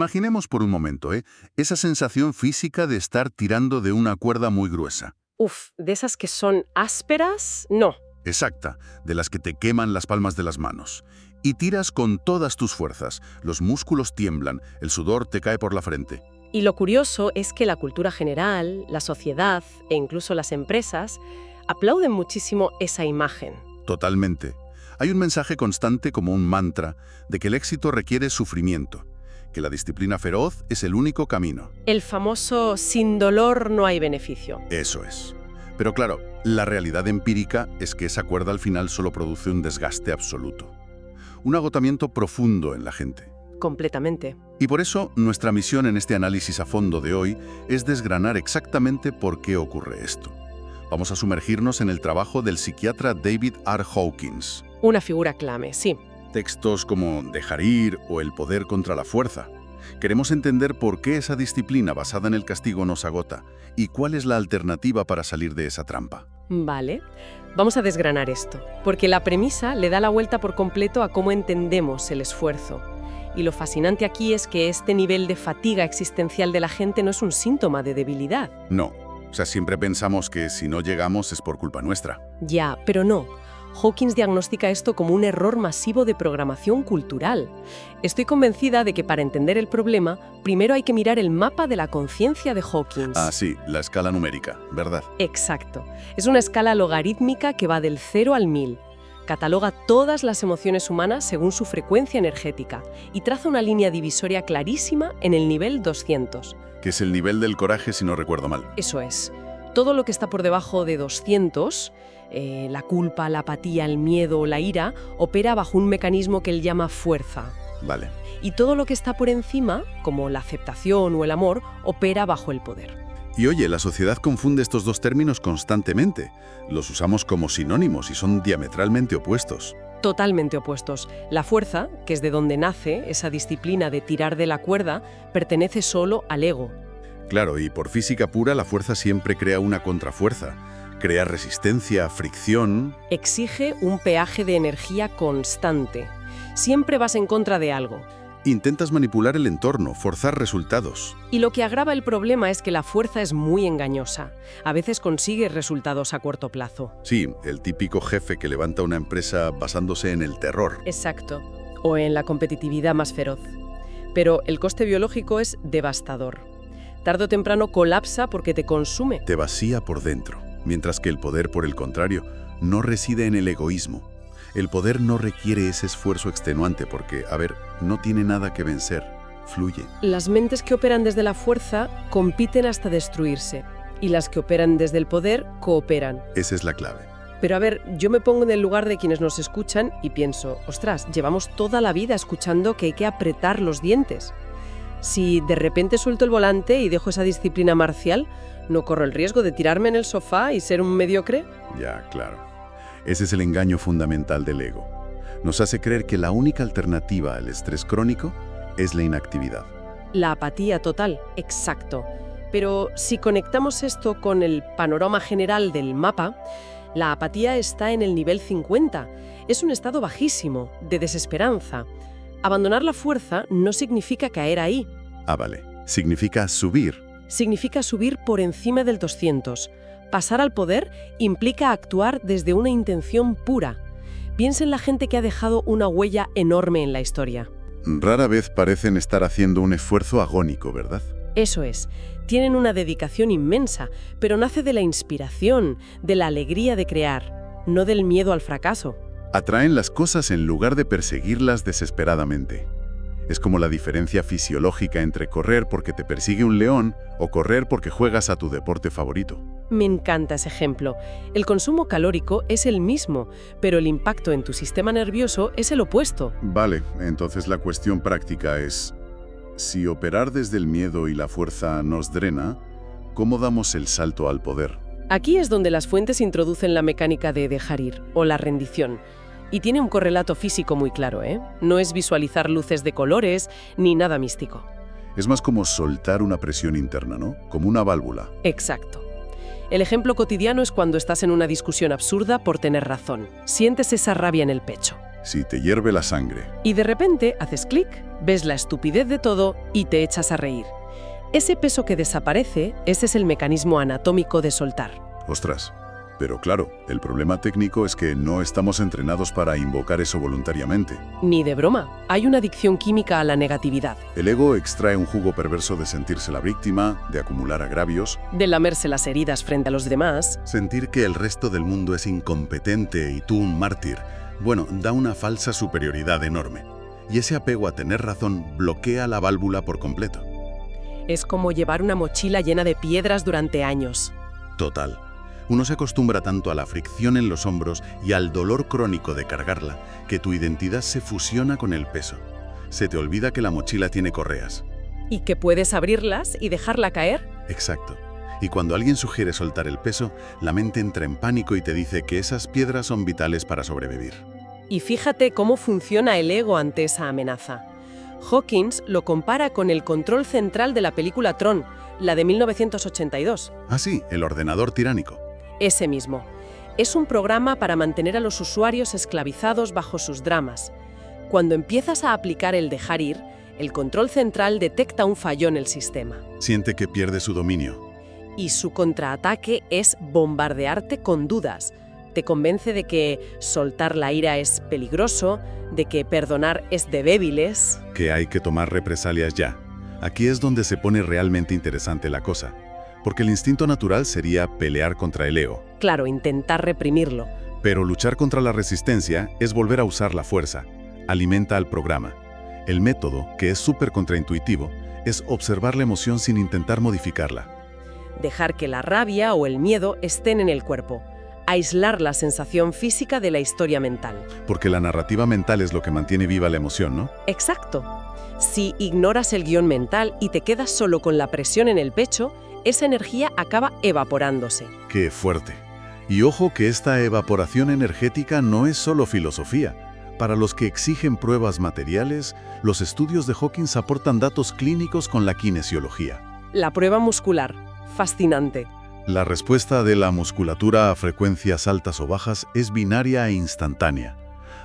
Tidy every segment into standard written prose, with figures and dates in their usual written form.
Imaginemos por un momento, esa sensación física de estar tirando de una cuerda muy gruesa. Uf, ¿de esas que son ásperas? No. Exacta, de las que te queman las palmas de las manos. Y tiras con todas tus fuerzas, los músculos tiemblan, el sudor te cae por la frente. Y lo curioso es que la cultura general, la sociedad e incluso las empresas aplauden muchísimo esa imagen. Totalmente. Hay un mensaje constante como un mantra de que el éxito requiere sufrimiento, que la disciplina feroz es el único camino. El famoso sin dolor no hay beneficio. Eso es. Pero claro, la realidad empírica es que esa cuerda al final solo produce un desgaste absoluto. Un agotamiento profundo en la gente. Completamente. Y por eso, nuestra misión en este análisis a fondo de hoy es desgranar exactamente por qué ocurre esto. Vamos a sumergirnos en el trabajo del psiquiatra David R. Hawkins. Una figura clave, sí. Textos como Dejar ir o El poder contra la fuerza. Queremos entender por qué esa disciplina basada en el castigo nos agota y cuál es la alternativa para salir de esa trampa. Vale, vamos a desgranar esto, porque la premisa le da la vuelta por completo a cómo entendemos el esfuerzo. Y lo fascinante aquí es que este nivel de fatiga existencial de la gente no es un síntoma de debilidad. No, siempre pensamos que si no llegamos es por culpa nuestra. Ya, pero no. Hawkins diagnostica esto como un error masivo de programación cultural. Estoy convencida de que para entender el problema, primero hay que mirar el mapa de la conciencia de Hawkins. Ah, sí, la escala numérica, ¿verdad? Exacto. Es una escala logarítmica que va del 0 al 1000. Cataloga todas las emociones humanas según su frecuencia energética y traza una línea divisoria clarísima en el nivel 200. Que es el nivel del coraje, si no recuerdo mal. Eso es. Todo lo que está por debajo de 200, la culpa, la apatía, el miedo o la ira, opera bajo un mecanismo que él llama fuerza. Vale. Y todo lo que está por encima, como la aceptación o el amor, opera bajo el poder. Y oye, la sociedad confunde estos dos términos constantemente. Los usamos como sinónimos y son diametralmente opuestos. Totalmente opuestos. La fuerza, que es de donde nace esa disciplina de tirar de la cuerda, pertenece solo al ego. Claro, y por física pura la fuerza siempre crea una contrafuerza. Crea resistencia, fricción. Exige un peaje de energía constante. Siempre vas en contra de algo. Intentas manipular el entorno, forzar resultados. Y lo que agrava el problema es que la fuerza es muy engañosa. A veces consigue resultados a corto plazo. Sí, el típico jefe que levanta una empresa basándose en el terror. Exacto. O en la competitividad más feroz. Pero el coste biológico es devastador. Tarde o temprano colapsa porque te consume. Te vacía por dentro. Mientras que el poder, por el contrario, no reside en el egoísmo. El poder no requiere ese esfuerzo extenuante porque, no tiene nada que vencer. Fluye. Las mentes que operan desde la fuerza compiten hasta destruirse. Y las que operan desde el poder cooperan. Esa es la clave. Pero yo me pongo en el lugar de quienes nos escuchan y pienso, ostras, llevamos toda la vida escuchando que hay que apretar los dientes. Si de repente suelto el volante y dejo esa disciplina marcial, ¿no corro el riesgo de tirarme en el sofá y ser un mediocre? Ya, claro. Ese es el engaño fundamental del ego. Nos hace creer que la única alternativa al estrés crónico es la inactividad. La apatía total, exacto. Pero si conectamos esto con el panorama general del mapa, la apatía está en el nivel 50. Es un estado bajísimo, de desesperanza. Abandonar la fuerza no significa caer ahí. Ah, vale. Significa subir. Significa subir por encima del 200. Pasar al poder implica actuar desde una intención pura. Piensa en la gente que ha dejado una huella enorme en la historia. Rara vez parecen estar haciendo un esfuerzo agónico, ¿verdad? Eso es. Tienen una dedicación inmensa, pero nace de la inspiración, de la alegría de crear, no del miedo al fracaso. Atraen las cosas en lugar de perseguirlas desesperadamente. Es como la diferencia fisiológica entre correr porque te persigue un león o correr porque juegas a tu deporte favorito. Me encanta ese ejemplo. El consumo calórico es el mismo, pero el impacto en tu sistema nervioso es el opuesto. Vale, entonces la cuestión práctica es, si operar desde el miedo y la fuerza nos drena, ¿cómo damos el salto al poder? Aquí es donde las fuentes introducen la mecánica de dejar ir, o la rendición. Y tiene un correlato físico muy claro, ¿eh? No es visualizar luces de colores ni nada místico. Es más como soltar una presión interna, ¿no? Como una válvula. Exacto. El ejemplo cotidiano es cuando estás en una discusión absurda por tener razón. Sientes esa rabia en el pecho. si te hierve la sangre. Y de repente haces clic, ves la estupidez de todo y te echas a reír. Ese peso que desaparece, ese es el mecanismo anatómico de soltar. Ostras. Pero claro, el problema técnico es que no estamos entrenados para invocar eso voluntariamente. Ni de broma, hay una adicción química a la negatividad. El ego extrae un jugo perverso de sentirse la víctima, de acumular agravios, De lamerse las heridas frente a los demás. sentir que el resto del mundo es incompetente y tú un mártir. Bueno, da una falsa superioridad enorme. Y ese apego a tener razón bloquea la válvula por completo. Es como llevar una mochila llena de piedras durante años. Total. Uno se acostumbra tanto a la fricción en los hombros y al dolor crónico de cargarla, que tu identidad se fusiona con el peso. Se te olvida que la mochila tiene correas. ¿Y que puedes abrirlas y dejarla caer? Exacto. Y cuando alguien sugiere soltar el peso, la mente entra en pánico y te dice que esas piedras son vitales para sobrevivir. Y fíjate cómo funciona el ego ante esa amenaza. Hawkins lo compara con el control central de la película Tron, la de 1982. Ah, sí, el ordenador tiránico. Ese mismo. Es un programa para mantener a los usuarios esclavizados bajo sus dramas. Cuando empiezas a aplicar el dejar ir, el control central detecta un fallo en el sistema. Siente que pierde su dominio. Y su contraataque es bombardearte con dudas. Te convence de que soltar la ira es peligroso, de que perdonar es de débiles. Que hay que tomar represalias ya. Aquí es donde se pone realmente interesante la cosa. Porque el instinto natural sería pelear contra el ego. Claro, intentar reprimirlo. Pero luchar contra la resistencia es volver a usar la fuerza. Alimenta al programa. El método, que es súper contraintuitivo, es observar la emoción sin intentar modificarla. Dejar que la rabia o el miedo estén en el cuerpo. Aislar la sensación física de la historia mental. Porque la narrativa mental es lo que mantiene viva la emoción, ¿no? Exacto. Si ignoras el guión mental y te quedas solo con la presión en el pecho, esa energía acaba evaporándose. ¡Qué fuerte! Y ojo que esta evaporación energética no es solo filosofía. Para los que exigen pruebas materiales, los estudios de Hawkins aportan datos clínicos con la kinesiología. La prueba muscular. Fascinante. La respuesta de la musculatura a frecuencias altas o bajas es binaria e instantánea.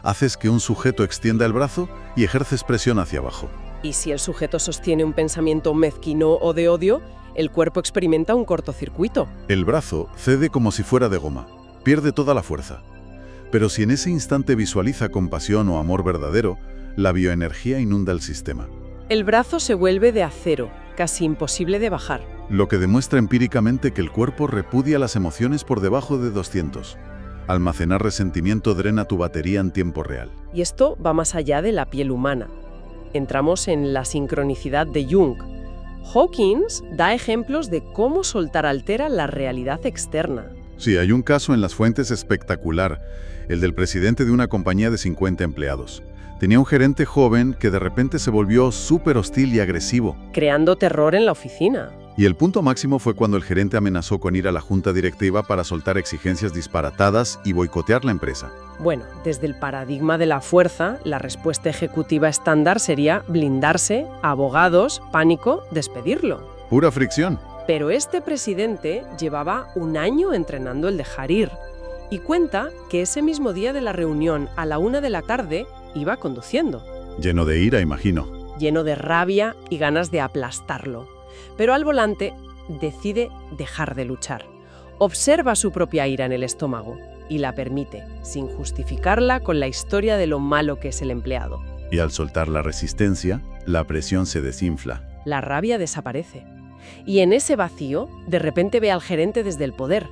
Haces que un sujeto extienda el brazo y ejerces presión hacia abajo. Y si el sujeto sostiene un pensamiento mezquino o de odio, el cuerpo experimenta un cortocircuito. El brazo cede como si fuera de goma, pierde toda la fuerza. Pero si en ese instante visualiza compasión o amor verdadero, la bioenergía inunda el sistema. El brazo se vuelve de acero, casi imposible de bajar. Lo que demuestra empíricamente que el cuerpo repudia las emociones por debajo de 200. Almacenar resentimiento drena tu batería en tiempo real. Y esto va más allá de la piel humana. Entramos en la sincronicidad de Jung. Hawkins da ejemplos de cómo soltar altera la realidad externa. Sí, hay un caso en las fuentes espectacular, el del presidente de una compañía de 50 empleados. Tenía un gerente joven que de repente se volvió súper hostil y agresivo. Creando terror en la oficina. Y el punto máximo fue cuando el gerente amenazó con ir a la junta directiva para soltar exigencias disparatadas y boicotear la empresa. Bueno, desde el paradigma de la fuerza, la respuesta ejecutiva estándar sería blindarse, abogados, pánico, despedirlo. Pura fricción. Pero este presidente llevaba un año entrenando el dejar ir. Y cuenta que ese mismo día de la reunión, a la 1 de la tarde, iba conduciendo. Lleno de ira, imagino. Lleno de rabia y ganas de aplastarlo. Pero al volante decide dejar de luchar. Observa su propia ira en el estómago y la permite, sin justificarla con la historia de lo malo que es el empleado. Y al soltar la resistencia, la presión se desinfla. La rabia desaparece. Y en ese vacío, de repente ve al gerente desde el poder.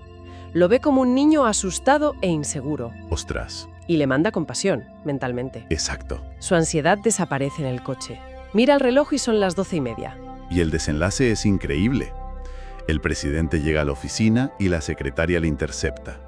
Lo ve como un niño asustado e inseguro. Ostras. Y le manda compasión, mentalmente. Exacto. Su ansiedad desaparece en el coche. Mira el reloj y son las 12:30. Y el desenlace es increíble. El presidente llega a la oficina y la secretaria le intercepta.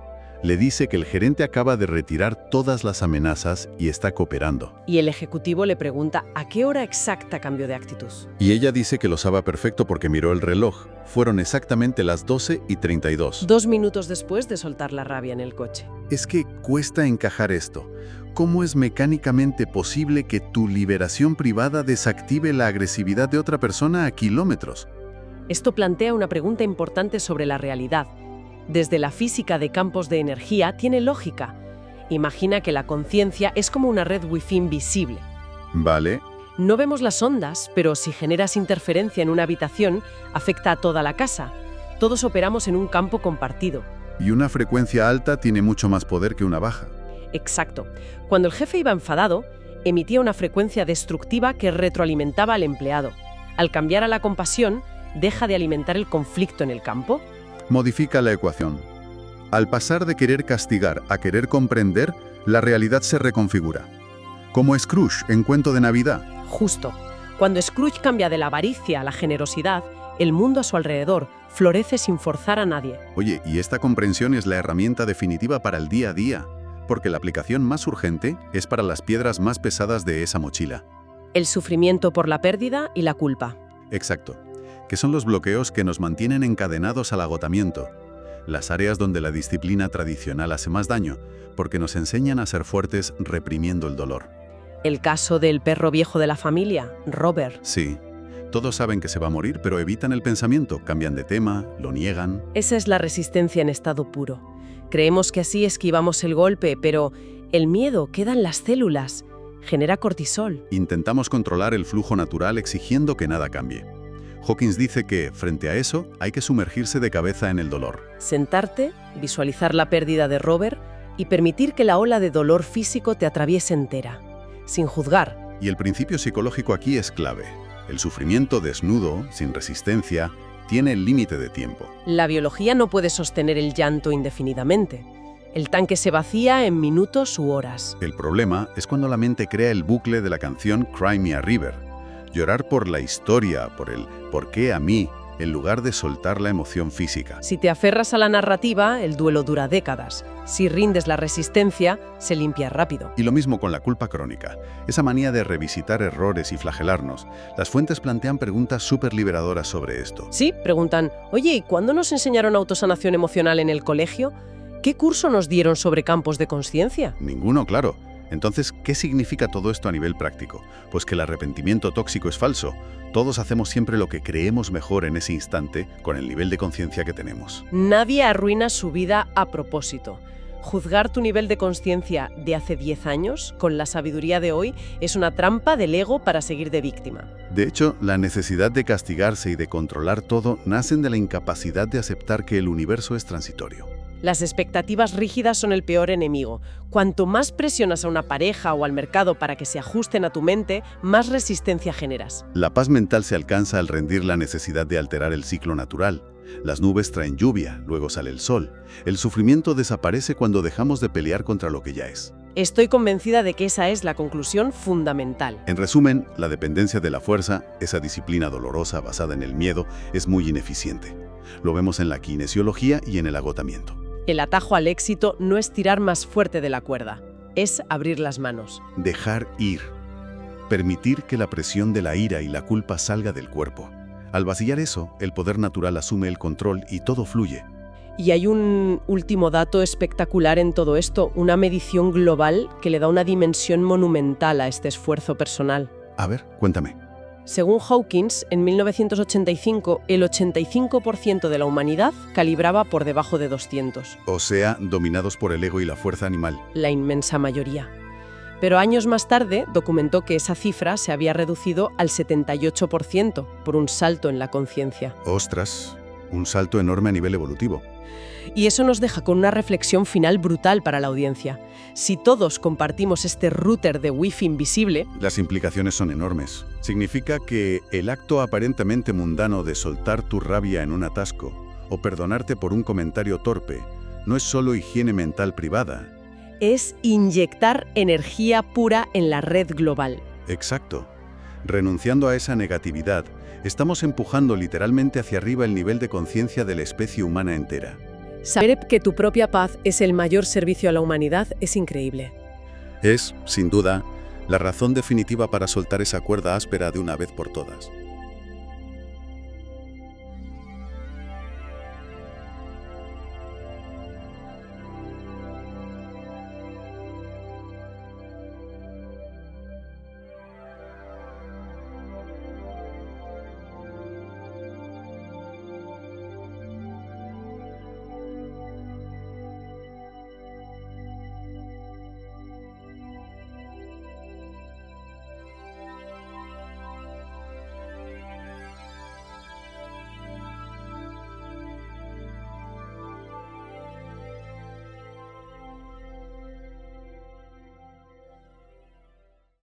Le dice que el gerente acaba de retirar todas las amenazas y está cooperando. Y el ejecutivo le pregunta a qué hora exacta cambió de actitud. Y ella dice que lo sabe perfecto porque miró el reloj. Fueron exactamente las 12:32. 2 minutos después de soltar la rabia en el coche. Es que cuesta encajar esto. ¿Cómo es mecánicamente posible que tu liberación privada desactive la agresividad de otra persona a kilómetros? Esto plantea una pregunta importante sobre la realidad. Desde la física de campos de energía tiene lógica. Imagina que la conciencia es como una red wifi invisible. Vale. No vemos las ondas, pero si generas interferencia en una habitación, afecta a toda la casa. Todos operamos en un campo compartido. Y una frecuencia alta tiene mucho más poder que una baja. Exacto. Cuando el jefe iba enfadado, emitía una frecuencia destructiva que retroalimentaba al empleado. Al cambiar a la compasión, deja de alimentar el conflicto en el campo. Modifica la ecuación. Al pasar de querer castigar a querer comprender, la realidad se reconfigura. Como Scrooge en Cuento de Navidad. Justo. Cuando Scrooge cambia de la avaricia a la generosidad, el mundo a su alrededor florece sin forzar a nadie. Oye, y esta comprensión es la herramienta definitiva para el día a día, porque la aplicación más urgente es para las piedras más pesadas de esa mochila. El sufrimiento por la pérdida y la culpa. Exacto, que son los bloqueos que nos mantienen encadenados al agotamiento. Las áreas donde la disciplina tradicional hace más daño, porque nos enseñan a ser fuertes reprimiendo el dolor. El caso del perro viejo de la familia, Robert. Sí, todos saben que se va a morir, pero evitan el pensamiento, cambian de tema, lo niegan. Esa es la resistencia en estado puro. Creemos que así esquivamos el golpe, pero el miedo queda en las células, genera cortisol. Intentamos controlar el flujo natural exigiendo que nada cambie. Hawkins dice que, frente a eso, hay que sumergirse de cabeza en el dolor. Sentarte, visualizar la pérdida de Robert y permitir que la ola de dolor físico te atraviese entera, sin juzgar. Y el principio psicológico aquí es clave. El sufrimiento desnudo, sin resistencia, tiene el límite de tiempo. La biología no puede sostener el llanto indefinidamente. El tanque se vacía en minutos u horas. El problema es cuando la mente crea el bucle de la canción Cry Me a River. Llorar por la historia, por el ¿por qué a mí?, en lugar de soltar la emoción física. Si te aferras a la narrativa, el duelo dura décadas. Si rindes la resistencia, se limpia rápido. Y lo mismo con la culpa crónica. Esa manía de revisitar errores y flagelarnos. Las fuentes plantean preguntas súper liberadoras sobre esto. Sí, preguntan, oye, ¿y cuándo nos enseñaron autosanación emocional en el colegio? ¿Qué curso nos dieron sobre campos de conciencia? Ninguno, claro. Entonces, ¿qué significa todo esto a nivel práctico? Pues que el arrepentimiento tóxico es falso. Todos hacemos siempre lo que creemos mejor en ese instante con el nivel de conciencia que tenemos. Nadie arruina su vida a propósito. Juzgar tu nivel de conciencia de hace 10 años con la sabiduría de hoy es una trampa del ego para seguir de víctima. De hecho, la necesidad de castigarse y de controlar todo nacen de la incapacidad de aceptar que el universo es transitorio. Las expectativas rígidas son el peor enemigo. Cuanto más presionas a una pareja o al mercado para que se ajusten a tu mente, más resistencia generas. La paz mental se alcanza al rendir la necesidad de alterar el ciclo natural. Las nubes traen lluvia, luego sale el sol. El sufrimiento desaparece cuando dejamos de pelear contra lo que ya es. Estoy convencida de que esa es la conclusión fundamental. En resumen, la dependencia de la fuerza, esa disciplina dolorosa basada en el miedo, es muy ineficiente. Lo vemos en la kinesiología y en el agotamiento. El atajo al éxito no es tirar más fuerte de la cuerda, es abrir las manos. Dejar ir. Permitir que la presión de la ira y la culpa salga del cuerpo. Al vaciar eso, el poder natural asume el control y todo fluye. Y hay un último dato espectacular en todo esto, una medición global que le da una dimensión monumental a este esfuerzo personal. A ver, cuéntame. Según Hawkins, en 1985, el 85% de la humanidad calibraba por debajo de 200. O sea, dominados por el ego y la fuerza animal. La inmensa mayoría. Pero años más tarde documentó que esa cifra se había reducido al 78% por un salto en la conciencia. ¡Ostras! Un salto enorme a nivel evolutivo. Y eso nos deja con una reflexión final brutal para la audiencia. Si todos compartimos este router de wifi invisible, las implicaciones son enormes. Significa que el acto aparentemente mundano de soltar tu rabia en un atasco o perdonarte por un comentario torpe no es solo higiene mental privada. Es inyectar energía pura en la red global. Exacto. Renunciando a esa negatividad, estamos empujando literalmente hacia arriba el nivel de conciencia de la especie humana entera. Saber que tu propia paz es el mayor servicio a la humanidad es increíble. Es, sin duda, la razón definitiva para soltar esa cuerda áspera de una vez por todas.